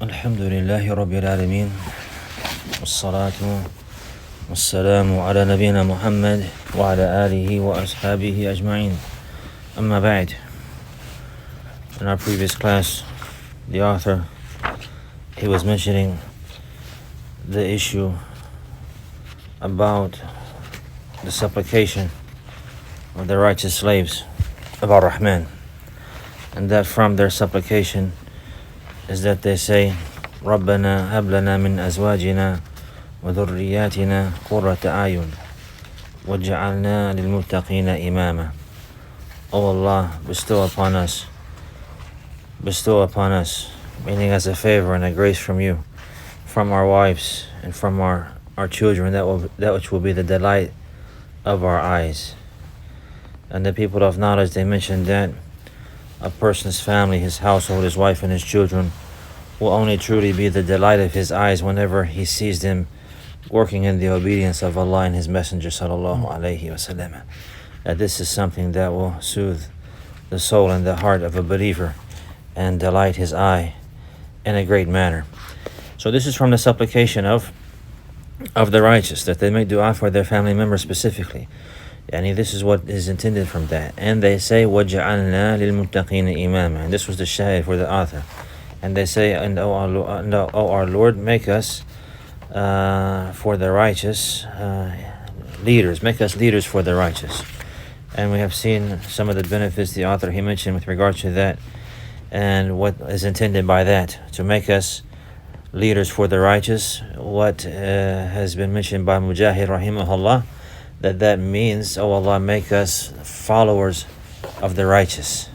الحمد لله رب العالمين والصلاة والسلام على نبينا محمد وعلى آله وأصحابه أجمعين. أما بعد. In our previous class, the author, he was mentioning the issue about the supplication of the righteous slaves of Ar-Rahman, and that from their supplication is that they say, رَبَّنَا هَبْ لَنَا مِنْ أَزْوَاجِنَا وَذُرِّيَّاتِنَا قُرَّةَ أَعْيُنٍ وَاجْعَلْنَا لِلْمُتَّقِينَ إِمَامًا. O Allah, bestow upon us, meaning as a favor and a grace from you, from our wives and from our children, that which will be the delight of our eyes. And the people of knowledge, they mentioned that a person's family, his household, his wife and his children will only truly be the delight of his eyes whenever he sees them working in the obedience of Allah and His Messenger sallallahu alaihi wasallam. That this is something that will soothe the soul and the heart of a believer and delight his eye in a great manner. So this is from the supplication of the righteous, that they make dua for their family members specifically. And this is what is intended from that. And they say, وَجَعَلْنَا لِلْمُتَّقِينَ إِمَامًا. And this was the shahid for the author. And they say, and O our Lord, make us for the righteous leaders. Make us leaders for the righteous. And we have seen some of the benefits the author he mentioned with regard to that, and what is intended by that, to make us leaders for the righteous. What has been mentioned by Mujahid rahimahullah, that means, oh Allah, make us followers of the righteous.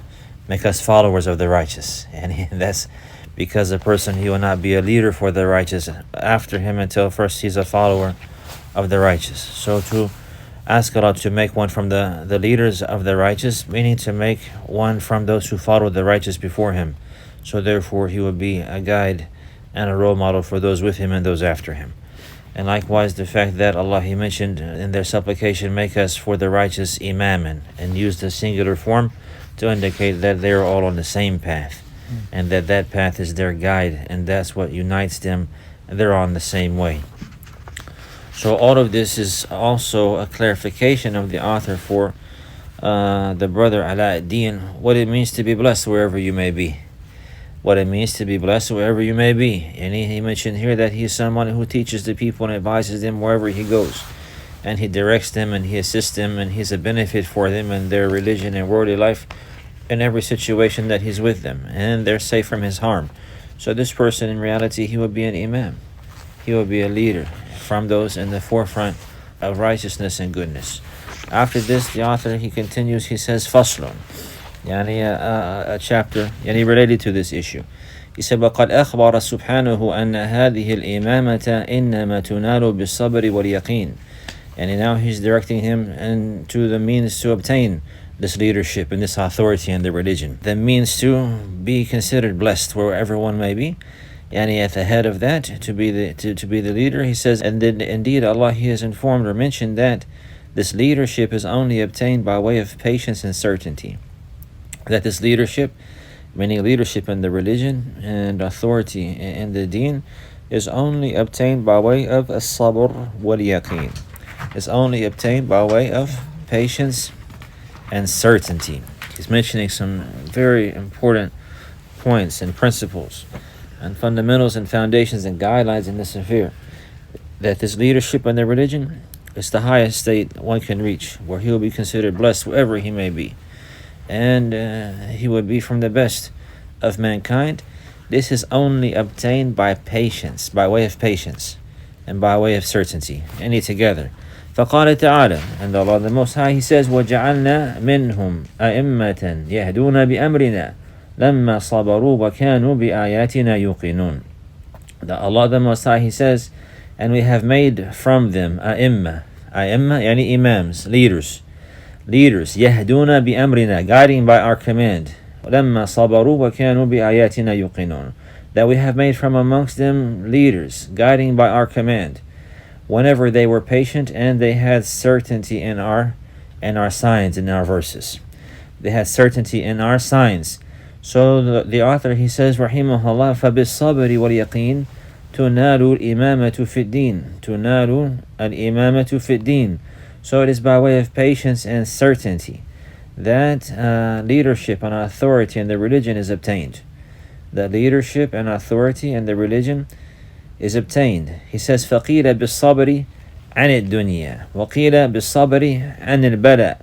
Make us followers of the righteous. And that's because a person, he will not be a leader for the righteous after him until first he's a follower of the righteous. So to ask Allah to make one from the leaders of the righteous, meaning to make one from those who follow the righteous before him. So therefore he will be a guide and a role model for those with him and those after him. And likewise the fact that Allah, He mentioned in their supplication, make us for the righteous imaman, and used the singular form to indicate that they are all on the same path, and that path is their guide, and that's what unites them, and they're on the same way. So all of this is also a clarification of the author for the brother Ala-ad-Din, what it means to be blessed wherever you may be. What it means to be blessed wherever you may be. And he mentioned here that he is someone who teaches the people and advises them wherever he goes. And he directs them and he assists them, and he's a benefit for them and their religion and worldly life in every situation that he's with them. And they're safe from his harm. So this person, in reality, he will be an imam. He will be a leader from those in the forefront of righteousness and goodness. After this, the author, he continues, he says, Faslun. a chapter related to this issue. He said, وَقَدْ أَخْبَرَ سُبْحَانَهُ أَنَّ هَذِهِ الْإِمَامَةَ إِنَّمَا تُنَالُ بِالصَّبْرِ وَالْيَقِينِ. And now he's directing him to the means to obtain this leadership and this authority in the religion. The means to be considered blessed wherever one may be. At the head of that, to be the leader, he says, and then indeed Allah, He has informed or mentioned that this leadership is only obtained by way of patience and certainty. That this leadership, meaning leadership in the religion and authority in the deen, is only obtained by way of as-sabr wal-yaqeen. It's only obtained by way of patience and certainty. He's mentioning some very important points and principles and fundamentals and foundations and guidelines in this affair. That this leadership in the religion is the highest state one can reach, where he will be considered blessed wherever he may be. And he would be from the best of mankind. This is only obtained by patience, by way of patience, and by way of certainty, any together. فَقَالَ تَعَالَى, and Allah the Most High, He says, وَجَعَلْنَا مِنْهُمْ أَئِمَّةً يَهْدُونَ بِأَمْرِنَا لَمَّا صَبَرُوا وَكَانُوا بِآيَاتِنَا يُوقِنُونَ. Allah the Most High, He says, and we have made from them أئمة yani imams, leaders, يهدون بأمرنا, guiding by our command. لما صبروا وكانوا بآياتنا يوقنون. That we have made from amongst them leaders, guiding by our command, whenever they were patient and they had certainty in our signs, in our verses. They had certainty in our signs. So the author, he says, rahimahullah, فَبِالصَّبْرِ وَالْيَقِينِ تُنَالُ الْإِمَامَةُ فِي الدِّينِ تُنَالُ الْإِمَامَةُ فِي الدِّينِ. So it is by way of patience and certainty that leadership and authority in the religion is obtained. That leadership and authority in the religion is obtained. He says, فَقِيلَ بِالصَّبْرِ عَنِ الدُّنْيَا وَقِيلَ بِالصَّبْرِ عَنِ الْبَلَى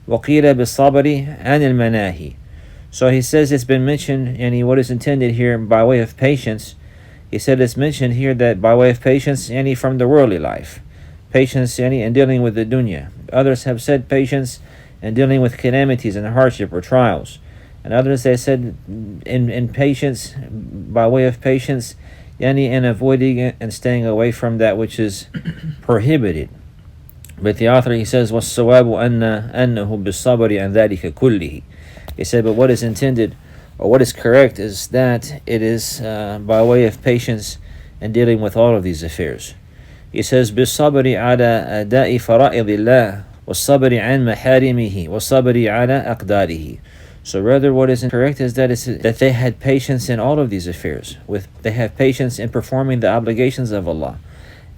وَقِيلَ بِالصَّبْرِ عَنِ الْمَنَاهِ. So he says it's been mentioned, and what is intended here by way of patience, he said it's mentioned here that by way of patience, any from the worldly life. Patience any in dealing with the dunya. Others have said patience in dealing with calamities and hardship or trials. And others they said in patience, by way of patience, yani in avoiding and staying away from that which is prohibited. But the author, he says, وَالصَّوَابُ أَنَّهُ بِالصَّبْرِ عَنْ ذَلِكَ كُلِّهِ. He said, but what is intended, or what is correct, is that it is by way of patience and dealing with all of these affairs. He says, بِالصَّبْرِ عَلَى أَدَاءِ فَرَائِضِ اللَّهِ وَالصَّبْرِ عَنْ مَحَارِمِهِ وَالصَّبْرِ عَلَى أَقْدَارِهِ. So rather what is correct is that they had patience in all of these affairs. They have patience in performing the obligations of Allah.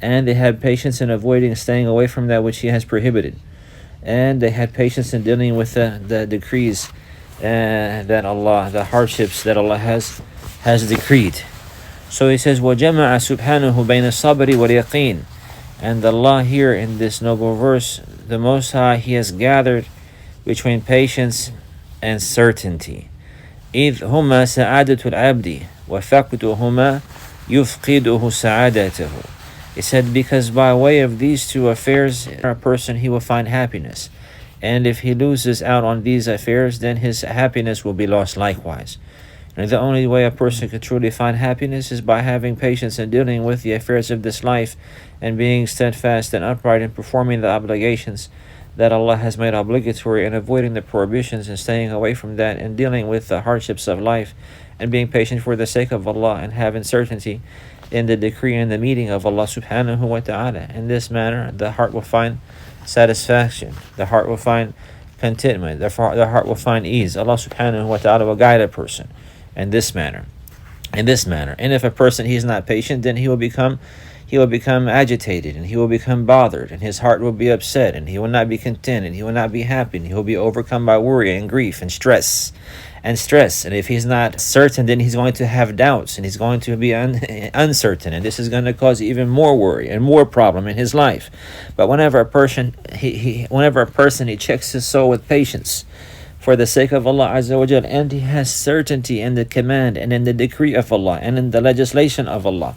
And they had patience in avoiding staying away from that which He has prohibited. And they had patience in dealing with the decrees that Allah, the hardships that Allah has decreed. So he says, وَجَمَعَ سُبْحَانَهُ بَيْنَ الصَّبْرِ وَالْيَقِينِ. And Allah here in this noble verse, the Most High, He has gathered between patience and certainty. إِذْ هُمَا سَعَادَةُ الْعَبْدِ وَفَقْدُهُمَا يُفْقِدُهُ سَعَادَتَهُ. He said, because by way of these two affairs, a person, he will find happiness. And if he loses out on these affairs, then his happiness will be lost likewise. And the only way a person can truly find happiness is by having patience in dealing with the affairs of this life and being steadfast and upright in performing the obligations that Allah has made obligatory and avoiding the prohibitions and staying away from that and dealing with the hardships of life and being patient for the sake of Allah and having certainty in the decree and the meeting of Allah subhanahu wa ta'ala. In this manner, the heart will find satisfaction, the heart will find contentment, the heart will find ease. Allah subhanahu wa ta'ala will guide a person in this manner. And if a person, he is not patient, then he will become agitated, and he will become bothered, and his heart will be upset, and he will not be content, and he will not be happy, and he will be overcome by worry and grief and stress. And if he's not certain, then he's going to have doubts, and he's going to be uncertain, and this is going to cause even more worry and more problem in his life. But whenever a person he checks his soul with patience for the sake of Allah Azza wa Jal, and he has certainty in the command and in the decree of Allah and in the legislation of Allah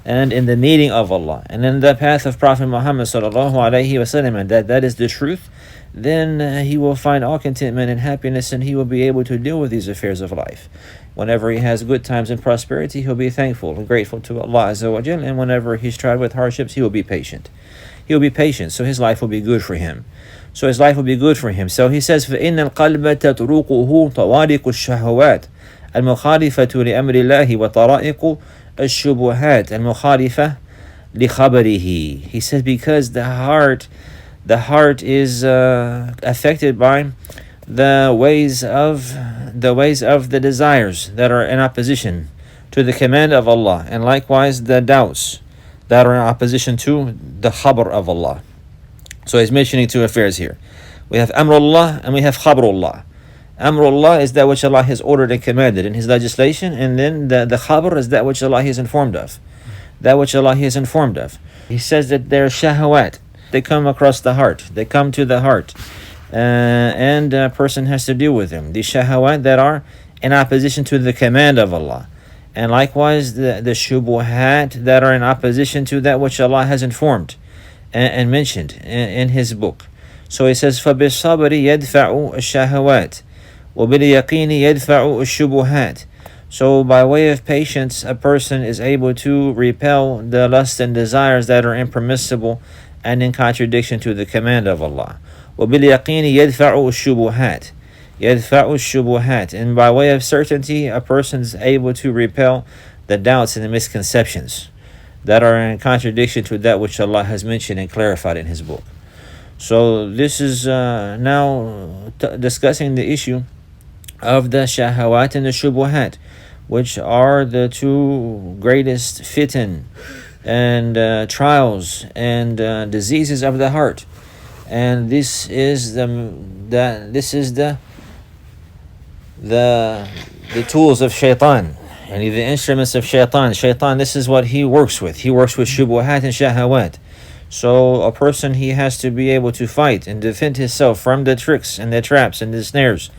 and in the meeting of Allah and in the path of Prophet Muhammad sallallahu alaihi wasallam, and that is the truth, then he will find all contentment and happiness, and he will be able to deal with these affairs of life. Whenever he has good times and prosperity, he'll be thankful and grateful to Allah Azza wa Jal, and whenever he's tried with hardships, he will be patient. So his life will be good for him. So he says, فَإِنَّ الْقَلْبَ تَطْرُقُهُ طَوَارِقُ الشَّهَوَاتِ الْمُخَالِفَةُ لِأَمْرِ اللَّهِ وَطَرَائِقُ الشُّبُهَاتِ الْمُخَالِفَةِ لِخَبَرِهِ. He says, because the heart is affected by the ways of the desires that are in opposition to the command of Allah, and likewise the doubts that are in opposition to the khabar of Allah. So he's mentioning two affairs here. We have Amrullah and we have Khabarullah. Amrullah is that which Allah has ordered and commanded in His legislation, and then the Khabar is that which Allah has informed of. He says that they're shahawat. They come across the heart. They come to the heart. And a person has to deal with them. The shahawat that are in opposition to the command of Allah. And likewise the shubuhat that are in opposition to that which Allah has informed and mentioned in His book. So he says, فَبِالصَّبْرِ يَدْفَعُ الشَّهَوَاتِ وَبِالْيَقِينِ يَدْفَعُ الشُّبُهَاتِ. So by way of patience, a person is able to repel the lust and desires that are impermissible and in contradiction to the command of Allah. وَبِالْيَقِينِ يَدْفَعُ الشُّبُهَاتِ. And by way of certainty, a person is able to repel the doubts and the misconceptions that are in contradiction to that which Allah has mentioned and clarified in His book. So this is now discussing the issue of the shahawat and the shubuhat, which are the two greatest fitan and trials and diseases of the heart. And this is the tools of shaitan, and the instruments of shaitan. Shaitan, this is what he works with. He works with shubuhat and shahawat. So a person, he has to be able to fight and defend himself from the tricks and the traps and the snares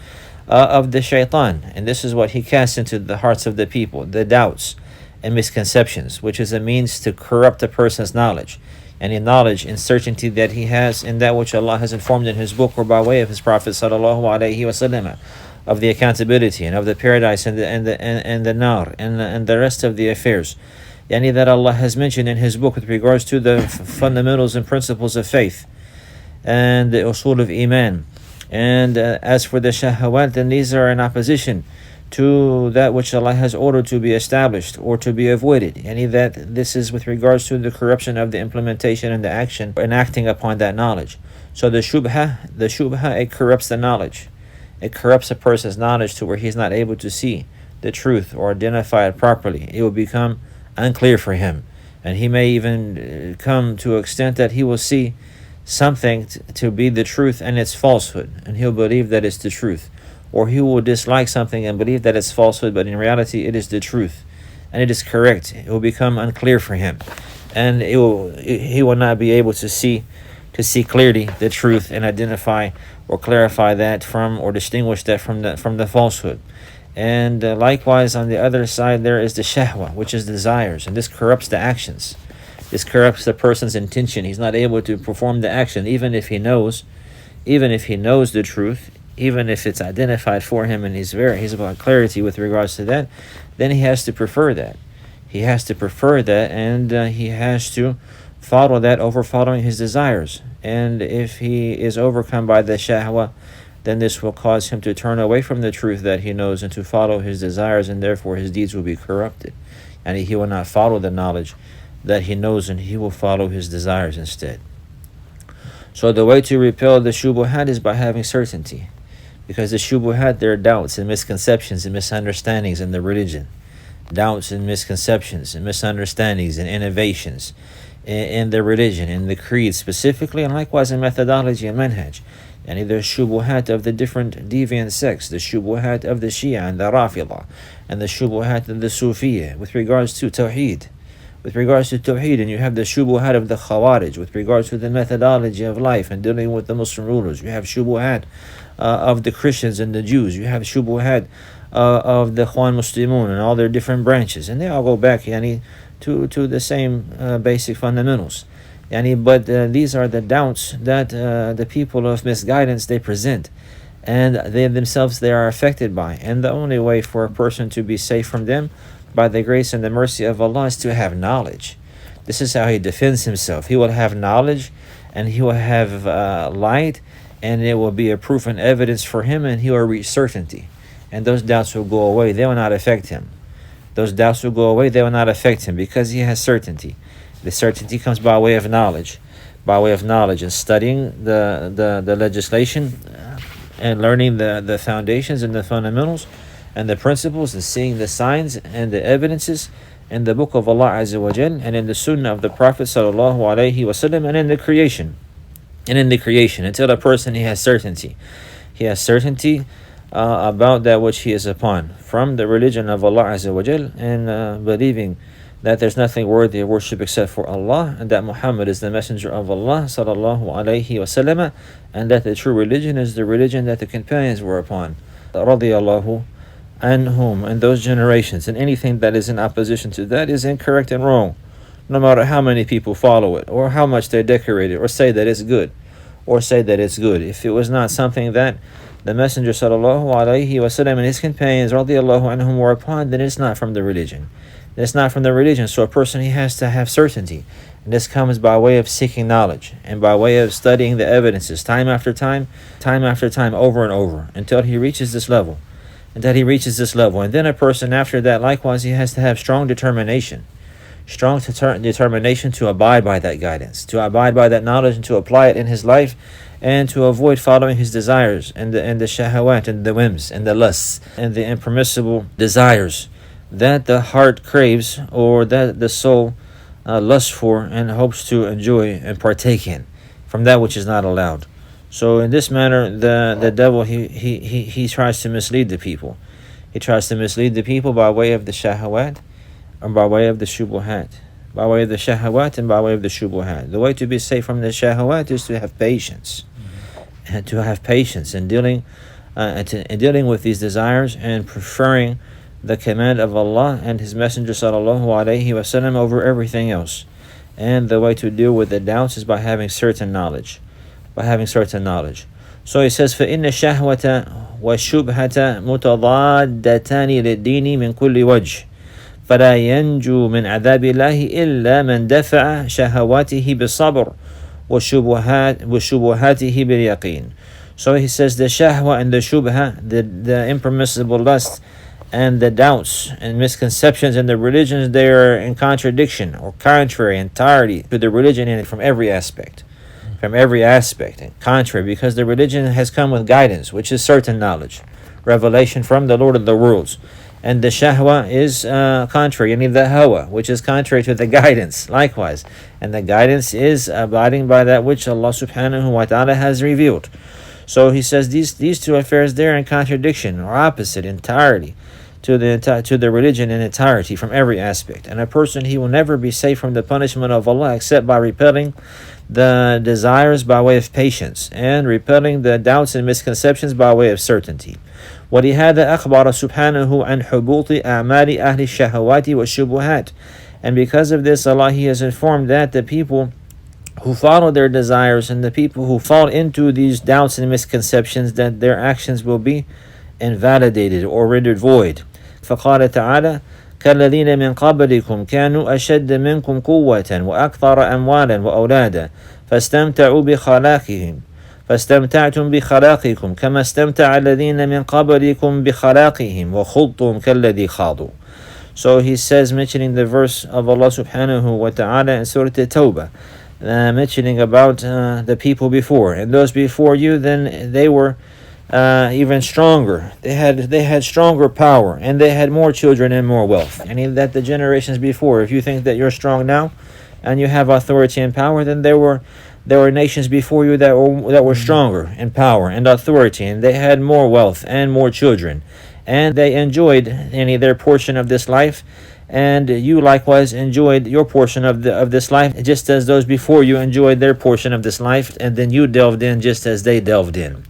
of the shaitan. And this is what he casts into the hearts of the people, the doubts and misconceptions, which is a means to corrupt a person's knowledge, any knowledge and certainty that he has in that which Allah has informed in His book or by way of His Prophet sallallahu alaihi wasallam, of the accountability and of the paradise and the nar and the rest of the affairs, yani that Allah has mentioned in His book with regards to the fundamentals and principles of faith and the usul of iman. And as for the shahawat, then these are in opposition to that which Allah has ordered to be established or to be avoided. Any that this is with regards to the corruption of the implementation and the action and acting upon that knowledge. So the shubha, it corrupts the knowledge. It corrupts a person's knowledge to where he's not able to see the truth or identify it properly. It will become unclear for him, and he may even come to an extent that he will see something to be the truth and it's falsehood, and he'll believe that it's the truth. Or he will dislike something and believe that it's falsehood, but in reality it is the truth and it is correct. It will become unclear for him, and he will not be able to see clearly the truth and identify or clarify that from, or distinguish that from the falsehood. And likewise, on the other side, there is the shahwa, which is desires, and this corrupts the actions. This corrupts the person's intention. He's not able to perform the action, even if he knows the truth, even if it's identified for him, and he's about clarity with regards to that. Then he has to prefer that. He has to prefer that, and he has to follow that over following his desires. And if he is overcome by the shahwa, then this will cause him to turn away from the truth that he knows and to follow his desires, and therefore his deeds will be corrupted. And he will not follow the knowledge that he knows, and he will follow his desires instead. So the way to repel the shubuhat is by having certainty, because the shubuhat, there are doubts and misconceptions and misunderstandings in the religion, doubts and misconceptions and misunderstandings and innovations in the religion, in the creed specifically, and likewise in methodology and manhaj. And there's shubuhat of the different deviant sects, the shubuhat of the Shia and the Rafidah, and the shubuhat of the Sufiya with regards to Tawheed. With regards to Tawheed, and you have the shubuhat of the Khawarij with regards to the methodology of life and dealing with the Muslim rulers. You have shubuhat of the Christians and the Jews. You have shubuhat of the Ikhwan Muslimun and all their different branches, and they all go back to the same basic fundamentals. But these are the doubts that the people of misguidance, they present, and they themselves, they are affected by. And the only way for a person to be safe from them, by the grace and the mercy of Allah, is to have knowledge. This is how he defends himself. He will have knowledge, and he will have light, and it will be a proof and evidence for him, and he will reach certainty. And those doubts will go away. They will not affect him. Those doubts will go away. They will not affect him, because he has certainty. The certainty comes by way of knowledge, and studying the legislation and learning the foundations and the fundamentals and the principles, and seeing the signs and the evidences in the book of Allah Azza wa Jal, and in the sunnah of the Prophet sallallahu alaihi wasallam, and in the creation, until a person, he has certainty. He has certainty about that which he is upon from the religion of Allah Azza wa Jal, and believing that there's nothing worthy of worship except for Allah, and that Muhammad is the messenger of Allah sallallahu alaihi wasallam, and that the true religion is the religion that the companions were upon, radiyallahu anhum, and those generations. And anything that is in opposition to that is incorrect and wrong, no matter how many people follow it, or how much they decorate it, or say that it's good, If it was not something that the Messenger sallallahu alaihi wasallam and his companions radiyallahu anhum were upon, then it's not from the religion. It's not from the religion. So a person, he has to have certainty, and this comes by way of seeking knowledge and by way of studying the evidences time after time, over and over, until he reaches this level. And then a person after that, likewise, he has to have strong determination to abide by that guidance, to abide by that knowledge, and to apply it in his life and to avoid following his desires and the shahawat and the whims and the lusts and the impermissible desires that the heart craves or that the soul lusts for and hopes to enjoy and partake in from that which is not allowed. So in this manner, the devil he tries to mislead the people. He tries to mislead the people by way of the shahawat or by way of the shubuhat. By way of the shahawat and by way of the shubuhat. The way to be safe from the shahawat is to have patience. And to have patience in dealing with these desires and preferring the command of Allah and His Messenger sallallahu alaihi wasallam over everything else. And the way to deal with the doubts is by having certain knowledge. So he says, فَإِنَّ الشَّهْوَةَ وَالشُّبْهَةَ مُتَضَادَّتَانِ لِلدِّينِ مِنْ كُلِّ وَجْهٍ فَلَا يَنْجُو مِنْ عَذَابِ اللَّهِ إِلَّا مَنْ دَفَعَ شَهَوَاتِهِ بِالصَّبْرِ وَشُبُهَاتِهِ بِالْيَقِينِ. So he says the shahwa and the shubha, the impermissible lust and the doubts and misconceptions in the religions, they are in contradiction or contrary entirely to the religion in it from every aspect. And contrary, because the religion has come with guidance, which is certain knowledge, revelation from the Lord of the worlds. And the shahwa is contrary, yani the hawa, which is contrary to the guidance, likewise. And the guidance is abiding by that which Allah subhanahu wa ta'ala has revealed. So he says these two affairs, they're in contradiction or opposite entirely to the religion in entirety from every aspect. And a person, he will never be safe from the punishment of Allah except by repelling the desires by way of patience and repelling the doubts and misconceptions by way of certainty. ولهذا أخبر سبحانه عن حبوط أعمال أهل الشهوات والشبهات. And because of this, Allah, He has informed that the people who follow their desires and the people who fall into these doubts and misconceptions, that their actions will be invalidated or rendered void. فقال تعالى كالذين من قبلكم كانوا أشد منكم قوة وأكثر أموالا وأولادا فاستمتعتم بخلاقكم كما استمتع الذين من قبلكم بخلاقهم وخضتم كالذي خاضوا. So he says, mentioning the verse of Allah subhanahu wa ta'ala in Surah At-Tawbah, mentioning about the people before, and those before you, then they were even stronger. They had stronger power, and they had more children and more wealth. And that the generations before, if you think that you're strong now and you have authority and power, then there were nations before you that were stronger in power and authority, and they had more wealth and more children, and they enjoyed their portion of this life, and you likewise enjoyed your portion of this life, just as those before you enjoyed their portion of this life, and then you delved in just as they delved in.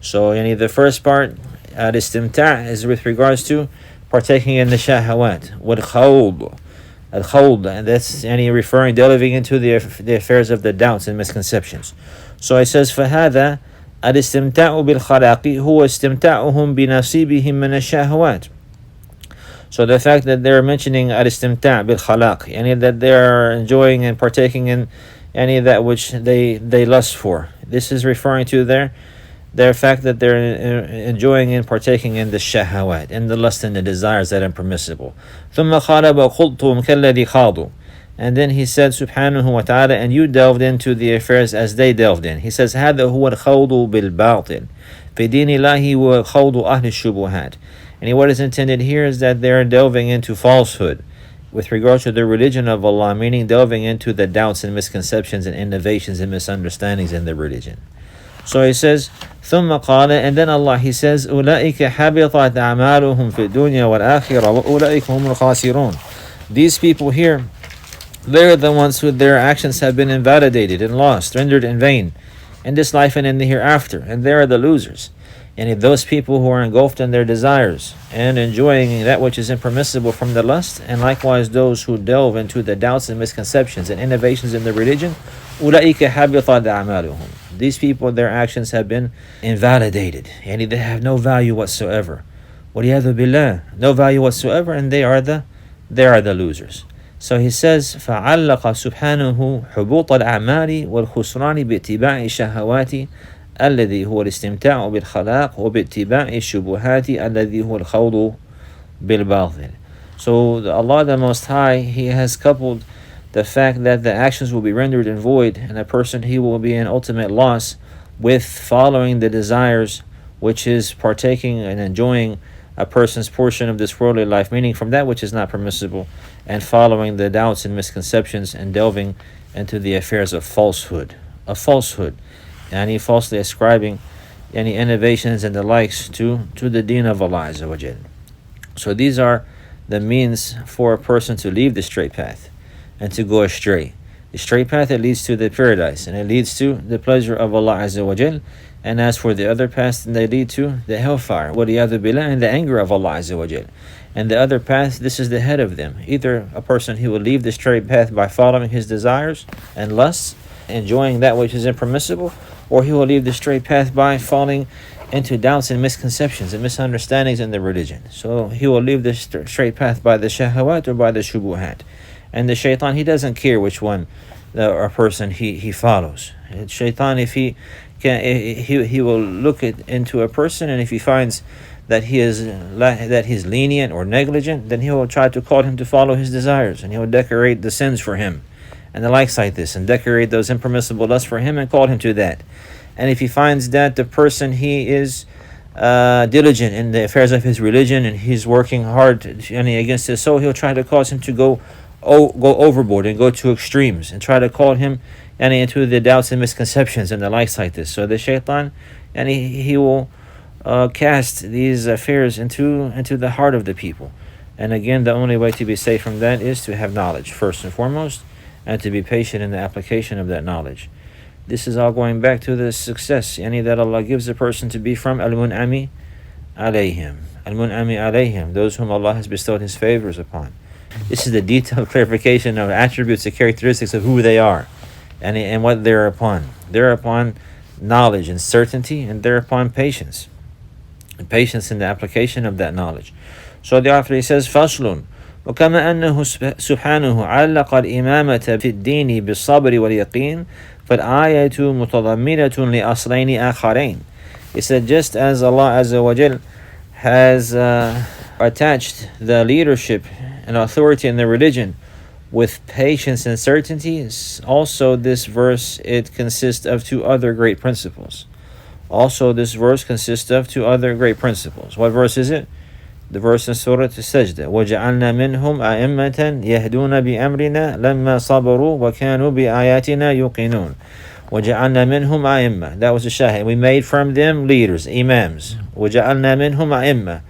So the first part, al-istimta', is with regards to partaking in the shahawat, al-khawd, and that's referring, delving into the affairs of the doubts and misconceptions. So it says, فَهَذَا الْإِسْتِمْتَاعُ بِالْخَلَاقِ هُوَ اسْتِمْتَاعُهُمْ بِنَصِيبِهِمْ مِنَ الشَّهَوَاتِ. So the fact that they're mentioning al-istimta' bil-khalaq, that they're enjoying and partaking in any of that which they lust for. This is referring to their fact that they're enjoying and partaking in the shahawat, in the lust and the desires that are permissible. ثُمَّ خَالَبَ خُضْتُمْ كَالَّذِي خَاضُوا. And then he said, subhanahu wa ta'ala, and you delved into the affairs as they delved in. He says, هَذَا هُوَ الْخَوْضُ بِالْبَاطِلِ فِي دِينِ اللَّهِ وَخَوْضُ أَهْلِ الشُّبُهَاتِ. And what is intended here is that they're delving into falsehood with regard to the religion of Allah, meaning delving into the doubts and misconceptions and innovations and misunderstandings in the religion. So he says, ثُمَّ قَالَ, and then Allah, He says, أُولَئِكَ حَبِطَتْ أَعْمَالُهُمْ فِي الدُّنْيَا وَالْآخِرَةِ وَأُولَئِكَ هُمُ الْخَاسِرُونَ. These people here, they're the ones who their actions have been invalidated and lost, rendered in vain, in this life and in the hereafter, and they are the losers. And those people who are engulfed in their desires and enjoying that which is impermissible from the lust, and likewise those who delve into the doubts and misconceptions and innovations in the religion, أُولَئِكَ حَبِطَتْ أَعْمَالُهُم. These people, their actions have been invalidated, and they have no value whatsoever. وَلِيَذُ بِاللَّهِ, no value whatsoever, and they are the losers. So he says, فَعَلَّقَ سُبْحَانَهُ حُبُوطَ الْأَعْمَالِ وَالْخُسْرَانِ بِاتِّبَاعِ الشَّهَوَاتِ الذي هو الاستمتاع بالخلاق وباتباع الشبهات الذي هو الخوض بالباطل. So Allah the Most High, He has coupled the fact that the actions will be rendered in void, and a person, he will be in ultimate loss with following the desires, which is partaking and enjoying a person's portion of this worldly life, meaning from that which is not permissible, and following the doubts and misconceptions and delving into the affairs of falsehood, and falsely ascribing any innovations and the likes to the deen of Allah Azza wa Jal. So these are the means for a person to leave the straight path and to go astray. The straight path, it leads to the paradise and it leads to the pleasure of Allah Azza wa Jal. And as for the other paths, they lead to the hellfire, waliyadu billah, and the anger of Allah Azza wa Jal. And the other path, this is the head of them. Either a person who will leave the straight path by following his desires and lusts, enjoying that which is impermissible, or he will leave the straight path by falling into doubts and misconceptions and misunderstandings in the religion. So he will leave the straight path by the shahawat or by the shubuhat. And the shaitan, he doesn't care which one or person he follows. Shaitan, if he can, he will look into a person, and if he finds that he's lenient or negligent, then he will try to call him to follow his desires, and he will decorate the sins for him and the likes like this, and decorate those impermissible lusts for him and call him to that. And if he finds that the person, he is diligent in the affairs of his religion and he's working hard against his soul, he'll try to cause him to go overboard and go to extremes and try to call him into the doubts and misconceptions and the likes like this. So the shaitan, and he will cast these affairs into the heart of the people. And again, the only way to be safe from that is to have knowledge first and foremost, and to be patient in the application of that knowledge. This is all going back to the success that Allah gives a person to be from Al-Mun'ami alayhim, those whom Allah has bestowed His favors upon. This is the detailed clarification of attributes and characteristics of who they are and what they're upon. They're upon knowledge and certainty, and they're upon patience. And patience in the application of that knowledge. So the author, he says, فَصْلٌ وكما أنه سبحانه علق الإمامة في الدين بالصبر واليقين فالآية متضمنة لأصلين آخرين. He said, just as Allah Azza wa Jal has attached the leadership and authority in the religion with patience and certainty, also this verse, it consists of two other great principles. Also this verse consists of two other great principles. What verse is it? The verse in Surah As-Sajdah, وَجَعَلْنَا مِنْهُمْ أَئِمَّةً يَهْدُونَ بِأَمْرِنَا لَمَّا صَبَرُوا وَكَانُوا بِآيَاتِنَا يُوقِنُونَ. وَجَعَلْنَا مِنْهُمْ أَئِمَّةً. That was the shahid. We made from them leaders, imams. وَجَعَلْنَا مِنْهُمْ أَئِمَّةً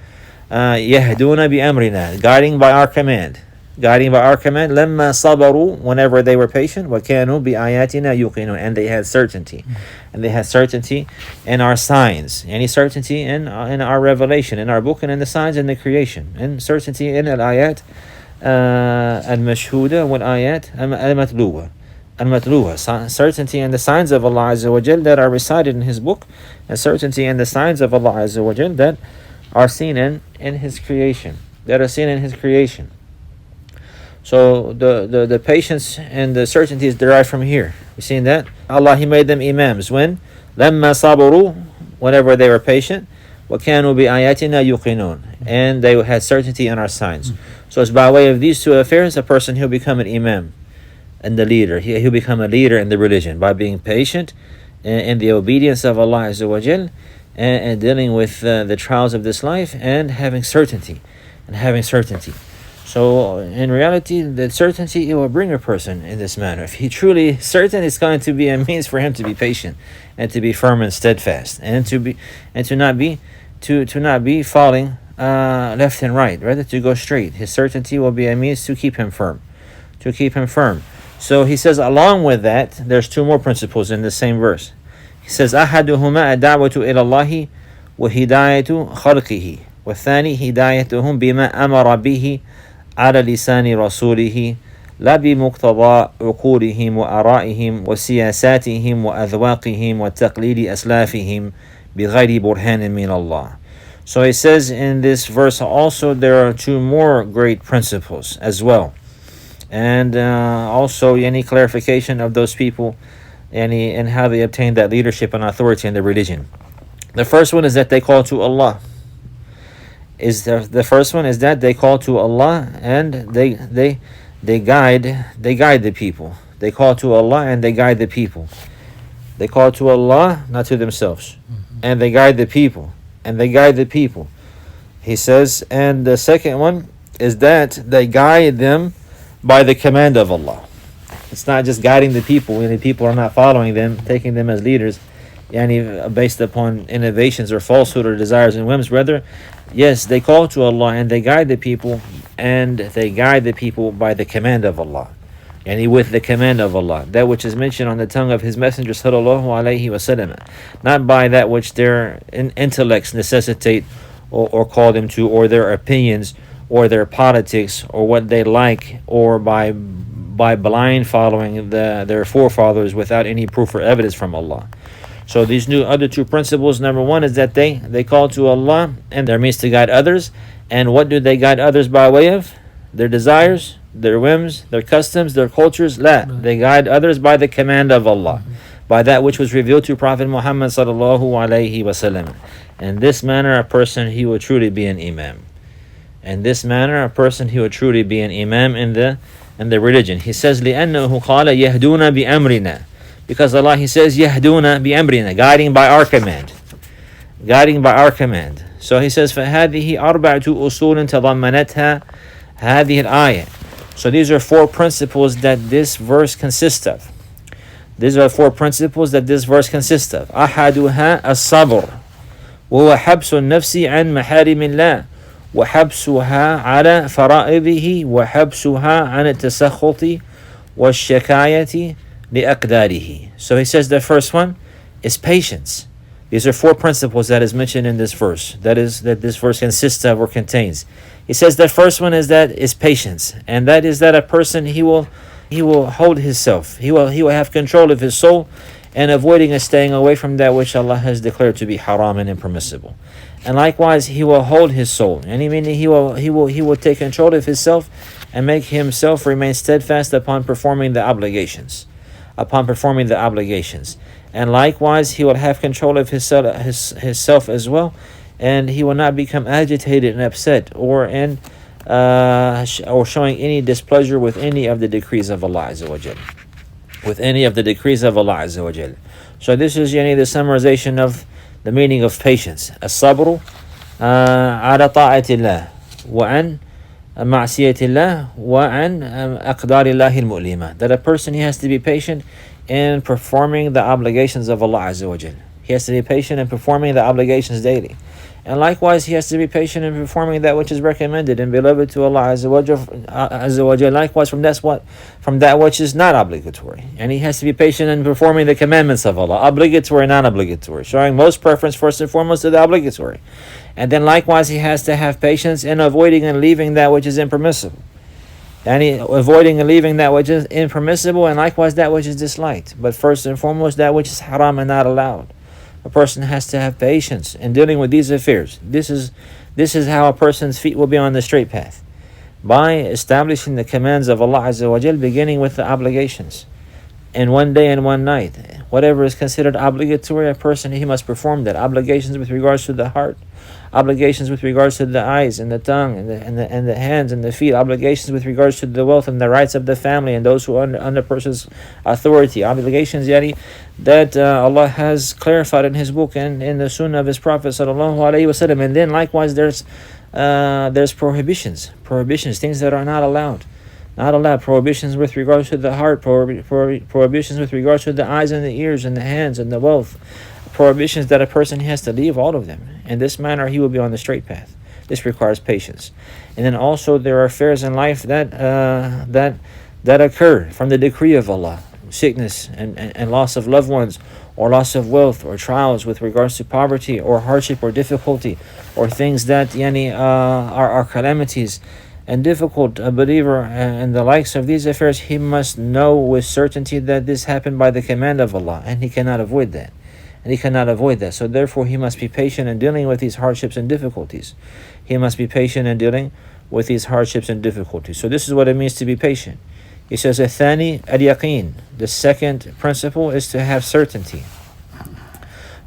يَهْدُونَ بِأَمْرِنَا, guiding by our command. لَمَّا صَبَرُوا, whenever they were patient. وَكَانُوا بِآيَاتِنَا يُوقِنُونَ, and they had certainty. And they had certainty in our signs, any certainty in our revelation, in our book, and in the signs in the creation, and certainty in al-ayat al-mashhuda wal-ayat al-matluwa, certainty in the signs of Allah Azza wa Jal that are recited in His book, and certainty in the signs of Allah Azza wa Jal that are seen in His creation, So the patience and the certainty is derived from here. You seen that? Allah, He made them imams. When? لَمَّا صَبَرُوا, whenever they were patient. وَكَانُوا بِآيَاتِنَا يُوقِنُونَ, and they had certainty in our signs. So it's by way of these two affairs, a person, he'll become an imam and the leader. He'll become a leader in the religion by being patient in the obedience of Allah Azza wa Jal, and dealing with the trials of this life, and having certainty. So in reality, the certainty, it will bring a person in this manner. If he truly certain, it's going to be a means for him to be patient and to be firm and steadfast, and to not be falling left and right, rather to go straight. His certainty will be a means to keep him firm. So he says, along with that, there's two more principles in the same verse. He says, أحدهما الدعوة إلى الله وهداية خلقه والثاني هدايتهم بما أمر به على لسان رسوله لا بمقتضى عقولهم وآرائهم وسياساتهم وأذواقهم وتقليد أسلافهم بغير برهان من الله. So he says in this verse also there are two more great principles as well, and also any clarification of those people and how they obtain that leadership and authority in the religion. The first one is that they call to Allah. The first one is that they call to Allah, and they guide the people. They call to Allah and they guide the people. They call to Allah, not to themselves. And they guide the people. And they guide the people. He says, and the second one is that they guide them by the command of Allah. It's not just guiding the people when the people are not following them, taking them as leaders, based upon innovations or falsehood or desires and whims. Rather, yes, they call to Allah and they guide the people, and they guide the people by the command of Allah. With the command of Allah, that which is mentioned on the tongue of His Messenger sallallahu alaihi wasallam, not by that which their intellects necessitate or call them to, or their opinions, or their politics, or what they like, or by blind following their forefathers without any proof or evidence from Allah. So these other two principles, number one is that they call to Allah and their means to guide others. And what do they guide others by way of? Their desires, their whims, their customs, their cultures. La, they guide others by the command of Allah, by that which was revealed to Prophet Muhammad sallallahu alaihi wasallam. In this manner, a person he will truly be an imam. In this manner, a person he will truly be an imam in the religion. He says, لأنه قال يهدون بأمرنا, because Allah, He says, يهدون بأمرنا, guiding by our command, guiding by our command. So He says, فهذه أربعة أصول تضمنتها هذه الآية. So these are four principles that this verse consists of. These are four principles that this verse consists of. أحدها الصبر وهو حبس النفس عن محارم الله وحبسها على فرائضه وحبسها عن التسخط والشكاية لأقداره. So he says the first one is patience. These are four principles that is mentioned in this verse. That this verse consists of or contains. He says the first one is patience, and that is that a person he will hold himself. He will have control of his soul, and avoiding and staying away from that which Allah has declared to be haram and impermissible. And likewise, he will hold his soul, and meaning he will take control of himself and make himself remain steadfast upon performing the obligations. And likewise, he will have control of himself as well, and he will not become agitated and upset or showing any displeasure with any of the decrees of Allah Azza wa Jal. So this is the summarization of the meaning of patience. As-sabru ala ta'atillah wa an ma'siyatillah wa an aqdarillahi al-mu'lima. That a person, he has to be patient in performing the obligations of Allah Azza wa Jal. He has to be patient in performing the obligations daily. And likewise, he has to be patient in performing that which is recommended and beloved to Allah Azza wa Jal. Likewise, from that which is not obligatory. And he has to be patient in performing the commandments of Allah, obligatory and non-obligatory, showing most preference first and foremost to the obligatory. And then likewise, he has to have patience in avoiding and leaving that which is impermissible. And avoiding and leaving that which is impermissible, and likewise that which is disliked. But first and foremost, that which is haram and not allowed. A person has to have patience in dealing with these affairs. This is how a person's feet will be on the straight path, by establishing the commands of Allah Azza wa Jal, beginning with the obligations. In one day and one night, whatever is considered obligatory, a person, he must perform that. Obligations with regards to the heart, obligations with regards to the eyes and the tongue and the hands and the feet, obligations with regards to the wealth and the rights of the family and those who are under person's authority, obligations that Allah has clarified in His book and in the Sunnah of His Prophet sallallahu alaihi wasallam. And then likewise there's prohibitions, things that are not allowed. Prohibitions with regards to the heart, prohibitions with regards to the eyes and the ears and the hands and the wealth, prohibitions that a person has to leave all of them. In this manner, he will be on the straight path. This requires patience. And then also there are affairs in life that occur from the decree of Allah, sickness and loss of loved ones, or loss of wealth, or trials with regards to poverty or hardship or difficulty, or things that are calamities and difficult. A believer and the likes of these affairs, he must know with certainty that this happened by the command of Allah, and he cannot avoid that. So therefore he must be patient in dealing with these hardships and difficulties. So this is what it means to be patient. He says, الثاني اليقين. The second principle is to have certainty.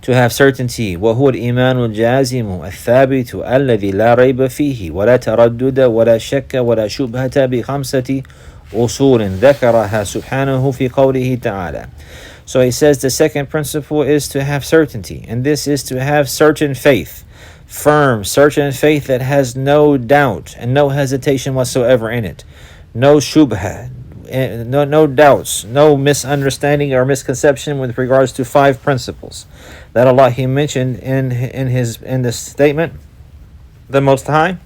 وهو الإيمان الجازم الثابت الذي لا ريب فيه ولا تردد ولا شك ولا شبهة بخمسة أصول ذكرها سبحانه في قوله تعالى. So he says the second principle is to have certainty, and this is to have certain faith, firm, certain faith that has no doubt and no hesitation whatsoever in it, no shubha, no doubts, no misunderstanding or misconception with regards to 5 principles that Allah He mentioned in this statement. The Most High,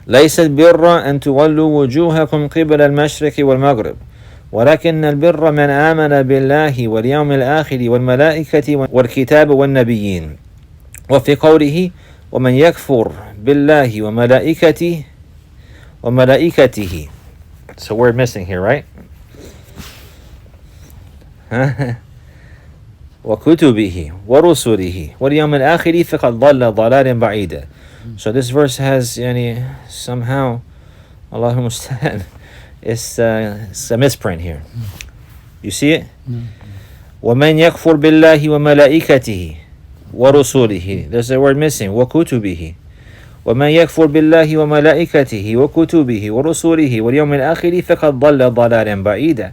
ليس البر أن تولوا وجوهكم قبل المشرق والمغرب ولكن البر من آمن بالله واليوم الآخر والملائكة والكتاب والنبيين. وفي قوله ومن يكفر بالله وملائكته. It's a word missing here, right? وكتبه ورسله واليوم الآخر فقد ضل ضلالا بعيدا. So this verse has somehow, Allahu musta'an, it's a misprint here. You see it? وَمَنْ يَكْفُرْ بِاللَّهِ وَمَلَائِكَتِهِ وَرُسُولِهِ. There's a word missing. وَكُتُبِهِ. وَمَنْ يَكْفُرْ بِاللَّهِ وَمَلَائِكَتِهِ وَكُتُبِهِ وَرُسُولِهِ وَالْيَوْمِ الْآخِرِ فَقَدْ ضَلَّ ضَلَالًا بَعِيدًا.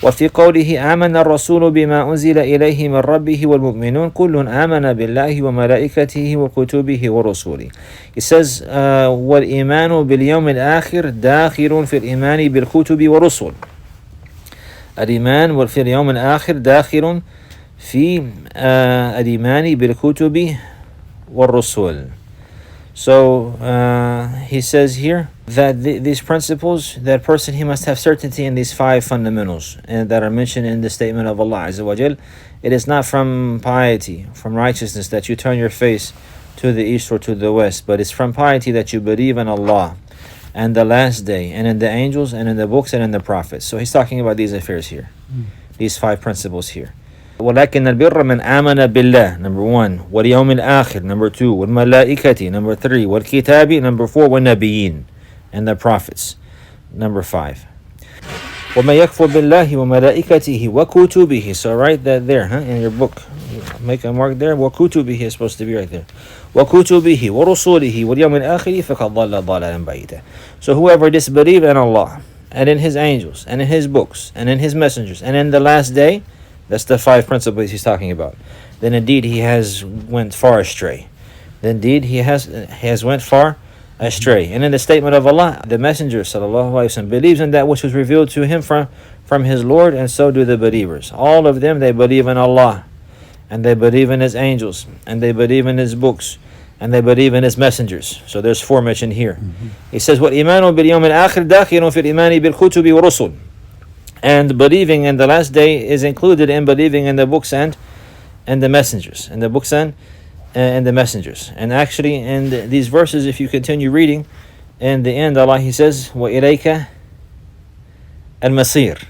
وفي قوله آمن الرسول بما أنزل إليه من ربه والمؤمنون كل آمن بالله وملائكته وكتبه ورسوله. It says والإيمان باليوم الآخر داخل في الإيمان بالكتب والرسل. الإيمان في اليوم الآخر داخل في الإيمان بالكتب والرسل. So he says here that these principles, that person, he must have certainty in these 5 fundamentals and that are mentioned in the statement of Allah Azza wa Jal. It is not from piety, from righteousness that you turn your face to the east or to the west, but it's from piety that you believe in Allah and the last day and in the angels and in the books and in the prophets. So he's talking about these affairs here, these 5 principles here. ولكن البر من آمن بالله, number 1, واليوم الآخر, number 2, والملائكة, number 3, والكتاب, number 4, والنبيين, and the prophets, number 5. وَمَا يَكْفُرْ بِاللَّهِ وَمَلَائِكَتِهِ وَكُتُبِهِ. So write that there, in your book. Make a mark there. وَكُتُبِهِ is supposed to be right there. وَكُتُبِهِ وَرُسُولِهِ وَالْيَوْمِ الْآخِرِ فَقَدْ ضَلَّ ضَلَالًا بَعِيدًا. So whoever disbelieves in Allah and in His angels and in His books and in His messengers and in the last day, that's the 5 principles he's talking about, then indeed he has went far astray. Then indeed he has went far astray. And in the statement of Allah, the Messenger sallallahu alaihi wasallam believes in that which was revealed to him from his Lord, and so do the believers. All of them, they believe in Allah, and they believe in His angels, and they believe in His books, and they believe in His messengers. So there's 4 mentioned here. He says, وَالْإِيمَانُ بِالْيَوْمِ الْآخِرِ دَاخِلٌ فِي الْإِيمَانِ بِالْكُتُبِ وَالرُّسُلِ. And believing in the last day is included in believing in the books and the messengers, and the books and the messengers. And actually, in these verses, if you continue reading, in the end, Allah He says, وَإِلَيْكَ الْمَصِيرُ.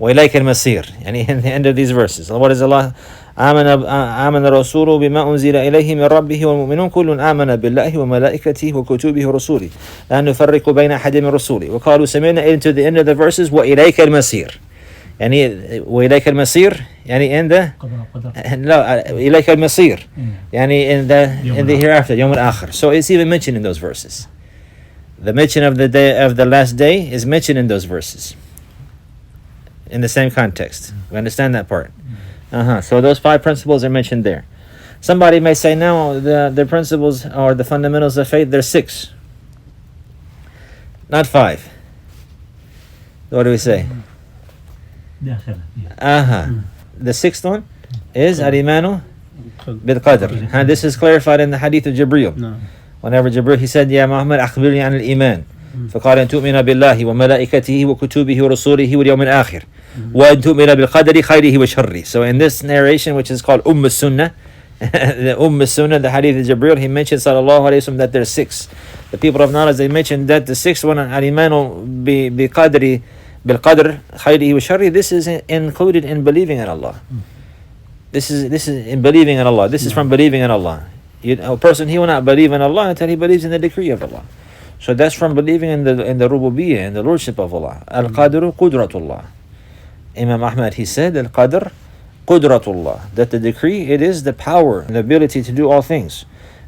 وَإِلَيْكَ الْمَصِيرُ. And in the end of these verses, what is Allah? آمن الرسول بما أنزل إليه من ربه والمؤمنون كل آمن بالله وملائكته وكتبه ورسوله لا نفرق بين أحد من رسوله وقالوا سمعنا, into the end of the verses وإليك المصير. يعني وإليك المصير يعني in the لا إليك المصير يعني in the hereafter يوم الآخر. So it's even mentioned in those verses. The mention of the day of the last day is mentioned in those verses in the same context. We understand that part. So those 5 principles are mentioned there. Somebody may say, no, the principles or the fundamentals of faith, they're 6, not 5. What do we say? The 6th one is al-imanu bil-qadr. And this is clarified in the hadith of Jibreel. Whenever Jibreel, he said, Ya Muhammad, akhbirni an al-iman. فقال أن تؤمن بالله وملائكته وكتبه ورسوله واليوم الآخر وأن تؤمن بالقدر خيره وشره. So in this narration, which is called Sunnah, the Sunnah, the hadith of Jibreel, he mentioned sallallahu alayhi wa sallam that there's 6. The people of knowledge, they mentioned that the 6th one, al-imanu bil-qadr khayrihi wa sharrihi, this is included in believing in Allah. This is in believing in Allah. This is from believing in Allah. A person, he will not believe in Allah until he believes in the decree of Allah. So that's from believing in the rububiyyah, in the lordship of Allah. Al-qadru qudratullah. Imam Ahmad, he said, Al-qadr qudratullah, that the decree, it is the power, the ability to do all things.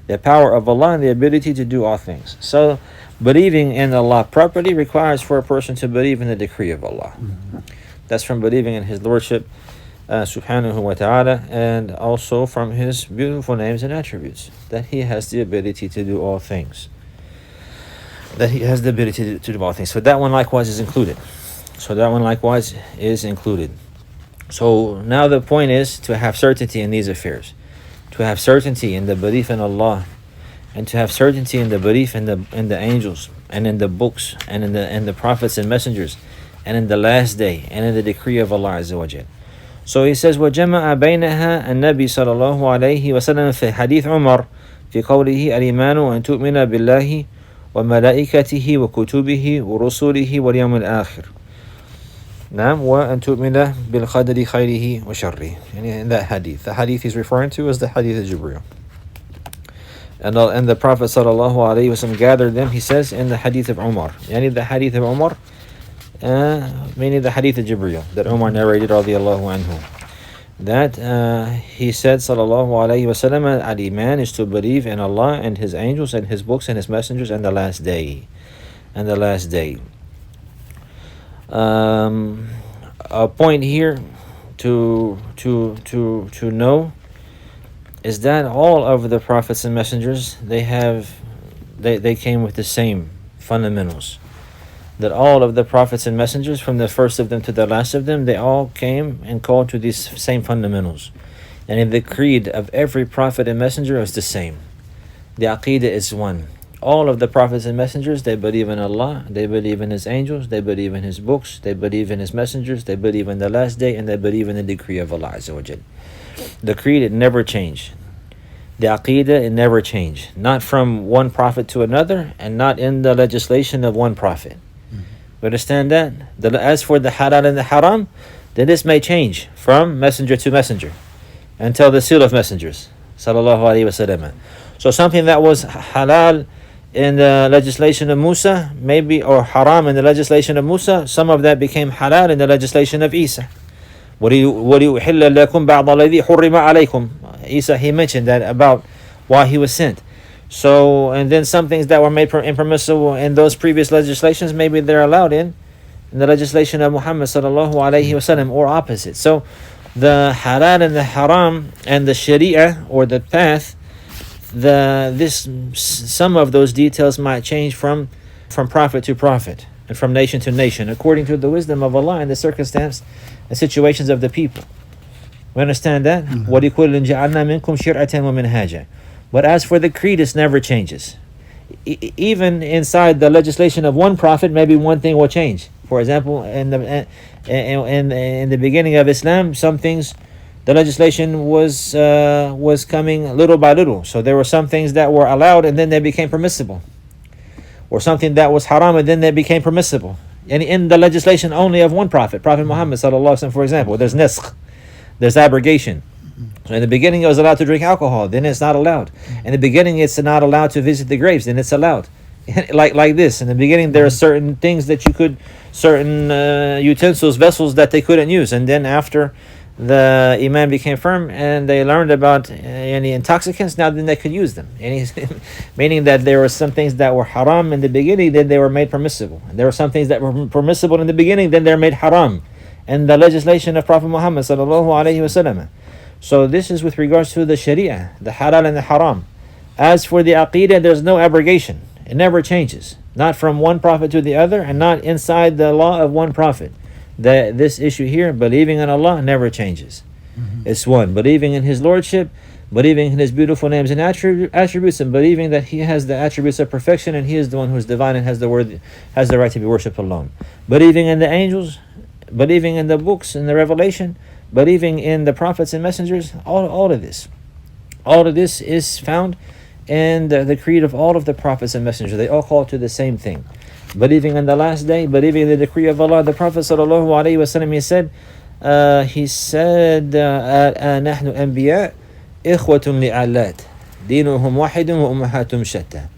The power of Allah and the ability to do all things. So believing in Allah properly requires for a person to believe in the decree of Allah. That's from believing in His lordship subhanahu wa ta'ala, and also from his beautiful names and attributes, that he has the ability to do all things. That he has the ability to do all things. So that one likewise is included. So now the point is to have certainty in these affairs, to have certainty in the belief in Allah, and to have certainty in the belief in the angels, and in the books, and in the prophets and messengers, and in the last day, and in the decree of Allah Azza wa Jal. So he says, وَجَمَعَ بَيْنَهَا النَّبِي صلى الله عليه وسلم في حديث عمر في قوله الإيمان أن تؤمن بالله وملائكته وكتبه ورسله واليوم الآخر. نعم وأن تؤمن بالقدر خيره وشره. In that hadith, the hadith he's referring to is the hadith of Jibreel. And the Prophet sallallahu alaihi wasallam gathered them, he says, in the hadith of Umar. The hadith of Umar, meaning the hadith of Jibreel that Umar narrated radiyallahu anhu. That he said sallallahu alaihi wasallam, al-Iman is to believe in Allah and His angels and His books and His messengers and the last day. A point here to know is that all of the prophets and messengers, they came with the same fundamentals. That all of the prophets and messengers, from the first of them to the last of them, they all came and called to these same fundamentals. And in the creed of every prophet and messenger is the same. The aqidah is one. All of the prophets and messengers, they believe in Allah, they believe in His angels, they believe in His books, they believe in His messengers, they believe in the last day, and they believe in the decree of Allah Azza wa Jal. The creed, it never changed. The aqidah, it never changed. Not from one prophet to another, and not in the legislation of one prophet. You understand that? As for the halal and the haram, then this may change from messenger to messenger until the seal of messengers. Sallallahu Alaihi Wasallam. So something that was halal in the legislation of Musa, maybe, or haram in the legislation of Musa, some of that became halal in the legislation of Isa. وَلِيُحِلَّ لَكُمْ بَعْضَ الَّذِي حُرِّمَ عَلَيْكُمْ. Isa, he mentioned that about why he was sent. So, and then some things that were made impermissible in those previous legislations, maybe they're allowed in the legislation of Muhammad sallallahu alaihi wasallam, or opposite. So, the halal and the haram and the sharia, or the path, some of those details might change from prophet to prophet and from nation to nation, according to the wisdom of Allah and the circumstance and situations of the people. We understand that? وَلِكُلٍّ جَعَلْنَا مِنْكُمْ شِرْعَةً وَمِنْهَاجًا. But as for the creed, it never changes. Even inside the legislation of one prophet, maybe one thing will change. For example, in the beginning of Islam, some things, the legislation was coming little by little. So there were some things that were allowed, and then they became permissible, or something that was haram, and then they became permissible. And in the legislation only of one prophet, Prophet Muhammad sallallahu alaihi wasallam, for example, there's nisq, there's abrogation. So in the beginning, it was allowed to drink alcohol. Then it's not allowed. In the beginning, it's not allowed to visit the graves. Then it's allowed. like this. In the beginning, there are certain things that you could, certain utensils, vessels that they couldn't use. And then after the iman became firm and they learned about any intoxicants, now then they could use them. Meaning that there were some things that were haram in the beginning, then they were made permissible. And there were some things that were permissible in the beginning, then they're made haram. And the legislation of Prophet Muhammad sallallahu alaihi wasallam. So this is with regards to the sharia, the halal and the haram. As for the aqidah, there's no abrogation. It never changes. Not from one prophet to the other, and not inside the law of one prophet. This issue here, believing in Allah, never changes. It's one. Believing in His Lordship, believing in His beautiful names and attributes, and believing that He has the attributes of perfection, and He is the one who is divine and has the right to be worshipped alone. Believing in the angels, believing in the books and the revelation, believing in the prophets and messengers, all of this is found in the creed of all of the prophets and messengers. They all call to the same thing. Believing in the last day, believing in the decree of Allah. The Prophet sallallahu alaihi wasallam, he said, نحن أنبياء إخوة لعلات دينهم واحد وأمهاتهم شتى.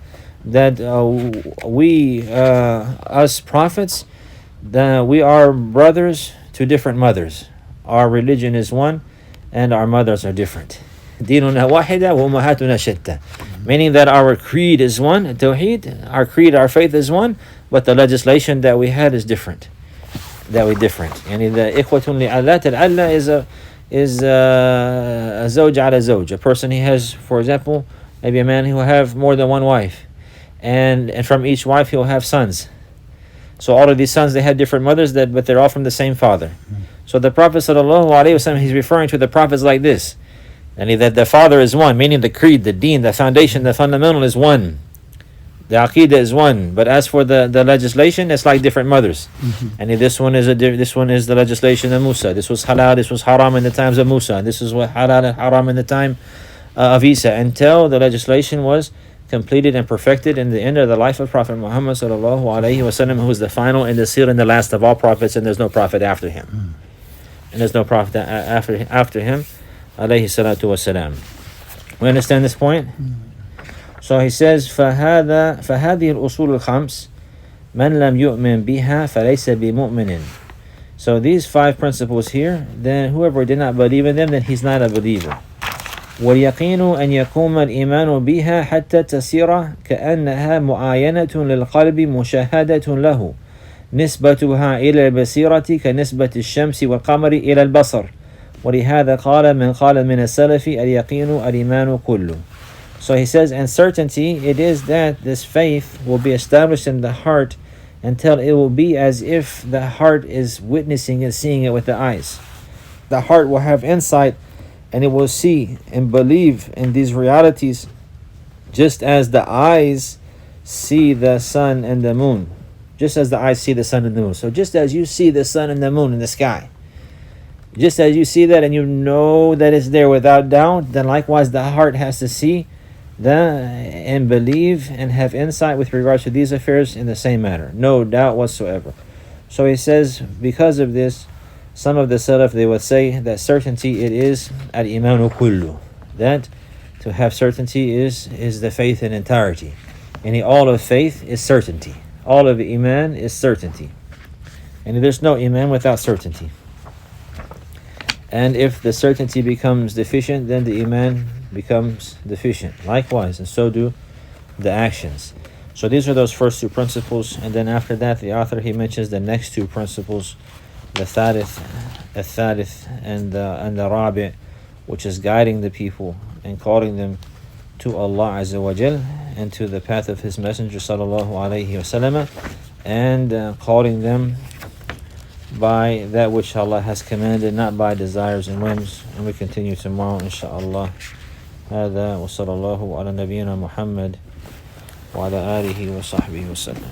That we, us prophets, we are brothers to different mothers. Our religion is one, and our mothers are different. ديننا واحدة وأمهاتنا شتى. Meaning that our creed is one, Tawheed, our creed, our faith is one, but the legislation that we had is different. And the ikhwatun li'allat, al-alla is a zawj ala zawj. A person, he has, for example, maybe a man who will have more than one wife, and from each wife he'll have sons. So all of these sons, they had different mothers, but they're all from the same father. So the Prophet ﷺ, he's referring to the prophets like this, and that the father is one, meaning the creed, the deen, the foundation, the fundamental is one. The aqidah is one, but as for the legislation, it's like different mothers. And this one is the legislation of Musa. This was halal, this was haram in the times of Musa. This is what halal and haram in the time of Isa, until the legislation was completed and perfected in the end of the life of Prophet Muhammad sallallahu alaihi wasallam, who is the final and the seal and the last of all prophets, and there's no prophet after him. And there's no prophet after him, alayhi salatu wasalam. We understand this point? So he says, فهذه الأصول الخمس من لم يؤمن بها فليس بمؤمن. So these 5 principles here, then whoever did not believe in them, then he's not a believer. واليقين أن يقوم الإيمان بها حتى تصير كأنها معاينة للقلب مشاهدة له نسبتها إلى البصيرة كنسبة الشمس والقمر إلى البصر. ولهذا قال من السلف اليقين الإيمان كله. So he says, and certainty, it is that this faith will be established in the heart until it will be as if the heart is witnessing and seeing it with the eyes. The heart will have insight, and it will see and believe in these realities just as the eyes see the sun and the moon. Just as the eyes see the sun and the moon. So just as you see the sun and the moon in the sky, just as you see that and you know that it's there without doubt, then likewise the heart has to see and believe and have insight with regards to these affairs in the same manner. No doubt whatsoever. So he says, because of this, some of the Salaf, they would say that certainty, it is al-imanu kullu. That to have certainty is the faith in entirety. And all of faith is certainty. All of iman is certainty. And there's no iman without certainty. And if the certainty becomes deficient, then the iman becomes deficient. Likewise, and so do the actions. So these are those first 2 principles, and then after that, the author, he mentions the next 2 principles, the thalith and the rabi', which is guiding the people and calling them to Allah Azza wa Jal and to the path of His Messenger sallallahu alaihi wasallam, and calling them by that which Allah has commanded, not by desires and whims. And we continue tomorrow, inshaAllah. هذا وصلى الله على نبينا محمد وعلى آله وصحبه وسلم.